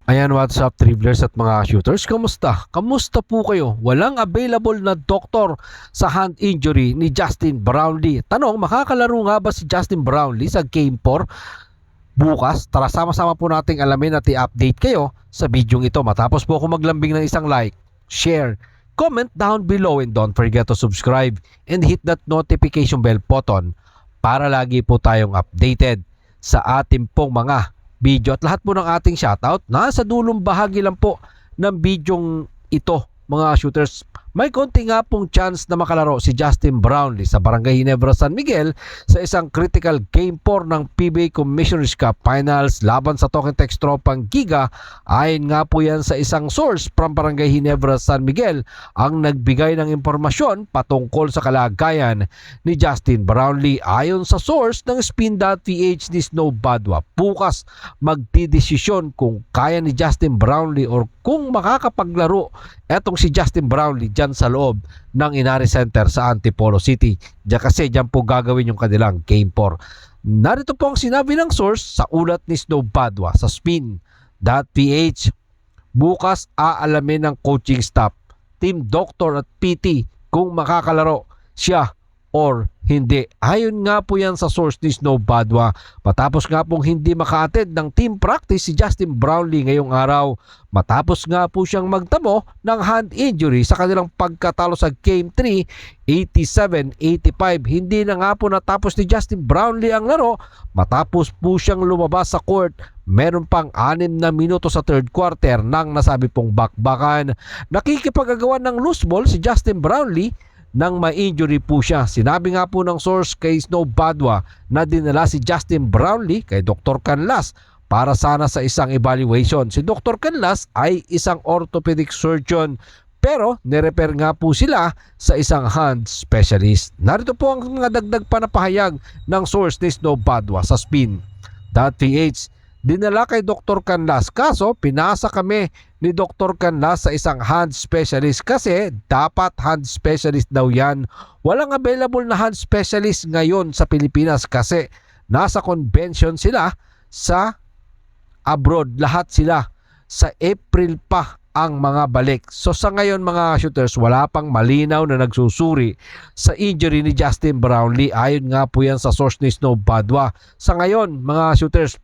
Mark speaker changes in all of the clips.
Speaker 1: Ayan, what's up, dribblers at mga shooters? Kamusta? Kamusta po kayo? Walang available na doktor sa hand injury ni Justin Brownlee. Tanong, makakalaro nga ba si Justin Brownlee sa Game 4 bukas? Tara, sama-sama po nating alamin at i-update kayo sa bidyong ito. Matapos po ako maglambing ng isang like, share, comment down below, and don't forget to subscribe and hit that notification bell button para lagi po tayong updated sa ating pong mga video at lahat po ng ating shoutout nasa dulong bahagi lang po ng bidyong ito, mga shooters. May konti nga pong chance na makalaro si Justin Brownlee sa Barangay Ginebra San Miguel sa isang critical Game 4 ng PBA Commissioner's Cup Finals laban sa Token Text Tropang Giga. Ayon nga po yan sa isang source from Barangay Ginebra San Miguel ang nagbigay ng impormasyon patungkol sa kalagayan ni Justin Brownlee. Ayon sa source ng Spin.ph ni Snow Badwa, bukas magdidesisyon kung kaya ni Justin Brownlee or kung makakapaglaro etong si Justin Brownlee dyan sa loob ng Inari Center sa Antipolo City. Diyan kasi dyan po gagawin yung kanilang Game 4. Narito po ang sinabi ng source sa ulat ni Snow Badwa sa Spin.ph. Bukas aalamin ng coaching staff, team doctor at PT kung makakalaro siya or hindi. Ayon nga po yan sa source ni Snow Badwa. Matapos nga pong hindi maka-attend ng team practice si Justin Brownlee ngayong araw, matapos nga po siyang magtamo ng hand injury sa kanilang pagkatalo sa Game 3, 87-85. Hindi na nga po natapos ni Justin Brownlee ang laro matapos po siyang lumabas sa court. Meron pang 6 na minuto sa third quarter nang nasabi pong bakbakan. Nakikipagagawa ng loose ball si Justin Brownlee nang ma-injury po siya. Sinabi nga po ng source kay Snow Badwa na dinala si Justin Brownlee kay Dr. Canlas para sana sa isang evaluation. Si Dr. Canlas ay isang orthopedic surgeon pero nirepair nga po sila sa isang hand specialist. Narito po ang mga dagdag pa na pahayag ng source ni Snow Badwa sa Spin.ph. Dinala kay Dr. Canlas kaso pinasa kami ni Dr. Canlas sa isang hand specialist kasi dapat hand specialist daw yan. Walang available na hand specialist ngayon sa Pilipinas kasi nasa convention sila sa abroad. Lahat sila sa April pa ang mga balik. So sa ngayon mga shooters, wala pang malinaw na nagsusuri sa injury ni Justin Brownlee. Ayon nga po yan sa source ni Snow Badwa. Sa ngayon mga shooters,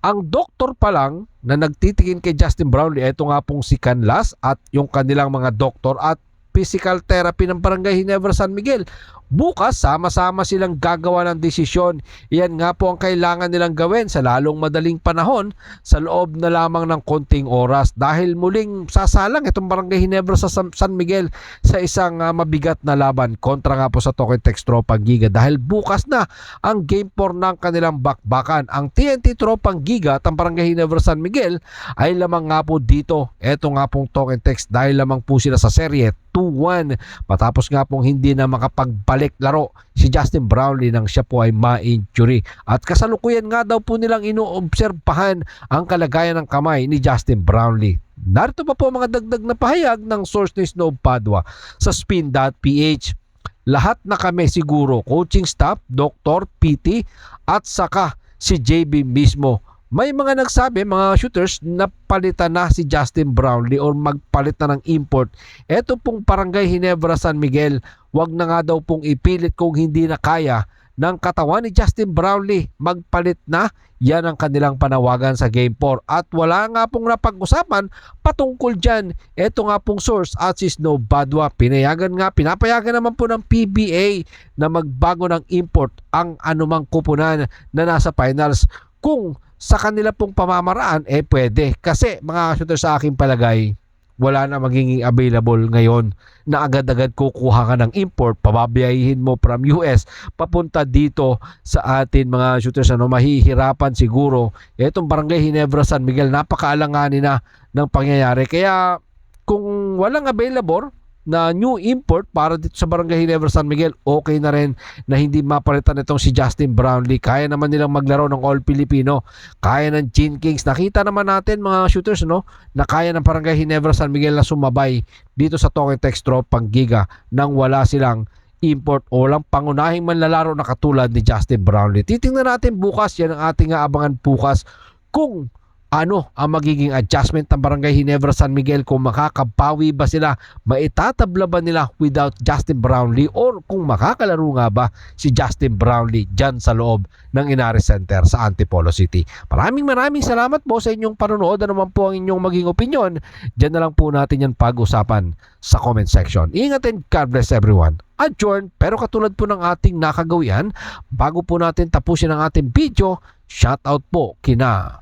Speaker 1: ang doktor pa lang na nagtitikin kay Justin Brownlee, ito nga pong si Canlas at yung kanilang mga doktor at physical therapy ng Barangay Ginebra San Miguel. Bukas, sama-sama silang gagawa ng desisyon. Iyan nga po ang kailangan nilang gawin sa lalong madaling panahon sa loob na lamang ng konting oras dahil muling sasalang itong Barangay Ginebra sa San Miguel sa isang mabigat na laban kontra nga po sa Token Text Tropang Giga dahil bukas na ang Game 4 ng kanilang bakbakan. Ang TNT Tropang Giga at ang Barangay Ginebra San Miguel ay lamang nga po dito. Ito nga pong Token Text dahil lamang po sila sa serye 2-1 matapos nga pong hindi na makapagbalik laro si Justin Brownlee nang siya po ay ma-injury at kasalukuyan nga daw po nilang inoobserbahan ang kalagayan ng kamay ni Justin Brownlee. Narito pa po mga dagdag na pahayag ng source ni Snow Padua sa Spin.ph. Lahat na kami siguro, coaching staff, doktor, PT at saka si JB mismo. May mga nagsabi, mga shooters, na palitan na si Justin Brownlee or magpalit na ng import. Ito pong Barangay Ginebra San Miguel, wag na nga daw pong ipilit kung hindi na kaya ng katawan ni Justin Brownlee. Magpalit na, yan ang kanilang panawagan sa Game 4. At wala nga pong napag-usapan patungkol dyan. Ito nga pong source at si Snow Badwa. Pinapayagan naman po ng PBA na magbago ng import ang anumang kupunan na nasa finals. Kung sa kanila pong pamamaraan, pwede. Kasi mga shooter sa aking palagay, wala na magiging available ngayon na agad-agad kukuha ka ng import, pababayahin mo from US, papunta dito sa atin mga shooters. Mahihirapan siguro. Itong Barangay Ginebra San Miguel, napakaalanganin na ng pangyayari. Kaya kung walang available na new import para dito sa Barangay Ginebra San Miguel, okay na rin na hindi mapalitan itong si Justin Brownlee. Kaya naman nilang maglaro ng All Filipino, kaya ng Gin Kings. Nakita naman natin mga shooters na kaya ng Barangay Ginebra San Miguel na sumabay dito sa Token Text Tropang Giga nang wala silang import o lang pangunahing manlalaro na katulad ni Justin Brownlee. Titingnan natin bukas, yan ang ating aabangan bukas kung Ano ang magiging adjustment ng Barangay Ginebra San Miguel, kung makakabawi ba sila, maitatabla ba nila without Justin Brownlee, or kung makakalaro nga ba si Justin Brownlee dyan sa loob ng Inares Center sa Antipolo City. Maraming salamat po sa inyong panonood. Ano naman po ang inyong maging opinion, dyan na lang po natin yan pag-usapan sa comment section. Ingat and God bless everyone. Adjourn. Pero katulad po ng ating nakagawian, bago po natin tapusin ang ating video, shoutout po kina